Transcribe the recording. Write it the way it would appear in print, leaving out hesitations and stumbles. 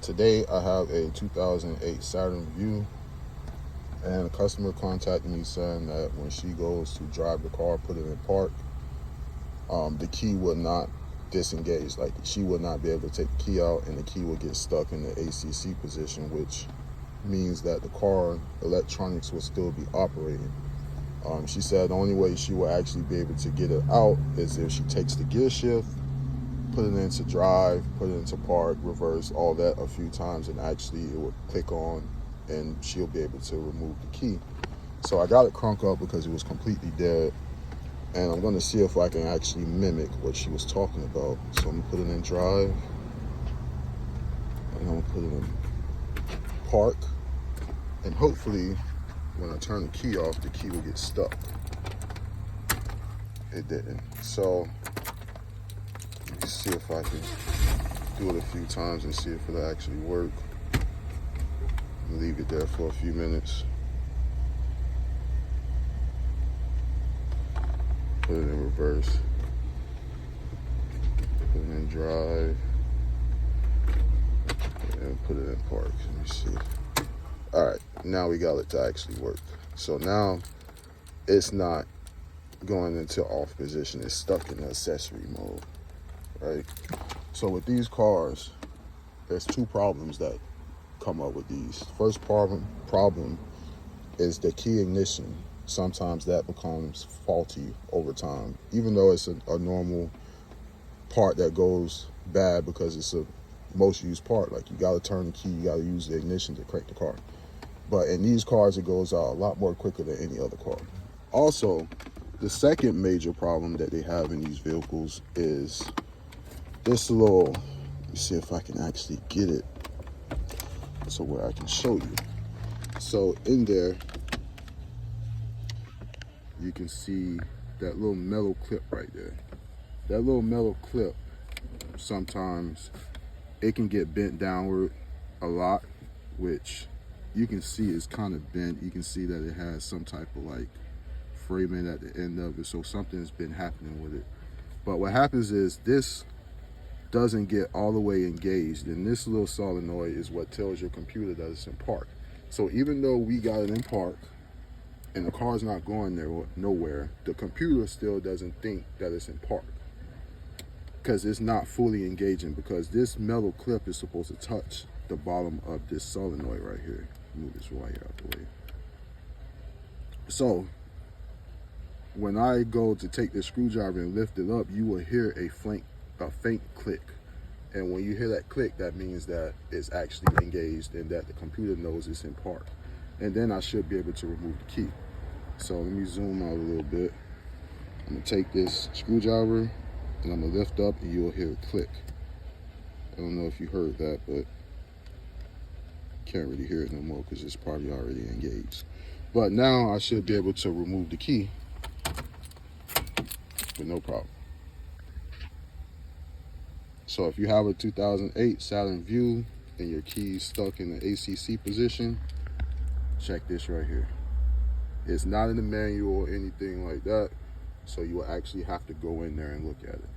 Today I have a 2008 Saturn Vue, and a customer contacted me saying that when she goes to drive the car, put it in park, the key would not disengage. Like, she would not be able to take the key out, and the key would get stuck in the ACC position, which means that the car electronics will still be operating. She said the only way she will actually be able to get it out is if she takes the gear shift, put it into drive, put it into park, reverse, all that a few times, and actually it would click on and she'll be able to remove the key. So I got it crunk up because it was completely dead, and I'm gonna see if I can actually mimic what she was talking about. So I'm gonna put it in drive, and I'm gonna put it in park, and hopefully when I turn the key off, the key will get stuck. It didn't. So let me see if I can do it a few times and see if it'll actually work. Leave it there for a few minutes. Put it in reverse. Put it in drive. And put it in park. Let me see. All right, now we got it to actually work. So now it's not going into off position. It's stuck in the accessory mode, right? So with these cars, there's two problems that come up with these. First problem is the key ignition. Sometimes that becomes faulty over time, even though it's a normal part that goes bad because it's a most used part. Like, you got to turn the key, you got to use the ignition to crank the car. But in these cars, it goes out a lot more quicker than any other car. Also, the second major problem that they have in these vehicles is this little, let me see if I can actually get it so where I can show you. So in there, you can see that little metal clip right there. That little metal clip, sometimes it can get bent downward a lot, which you can see is kind of bent. You can see that it has some type of like framing at the end of it, so something's been happening with it. But what happens is this doesn't get all the way engaged, and this little solenoid is what tells your computer that it's in park. So even though we got it in park and the car's not going there nowhere, the computer still doesn't think that it's in park because it's not fully engaging, because this metal clip is supposed to touch the bottom of this solenoid right here. Move this wire out the way. So when I go to take the screwdriver and lift it up, you will hear a faint click. And when you hear that click, that means that it's actually engaged and that the computer knows it's in park. And then I should be able to remove the key. So let me zoom out a little bit. I'm gonna take this screwdriver and I'm gonna lift up, and you'll hear a click. I don't know if you heard that, but can't really hear it no more because it's probably already engaged. But now I should be able to remove the key with no problem. So if you have a 2008 Saturn Vue and your key's stuck in the ACC position, check this right here. It's not in the manual or anything like that, so you will actually have to go in there and look at it.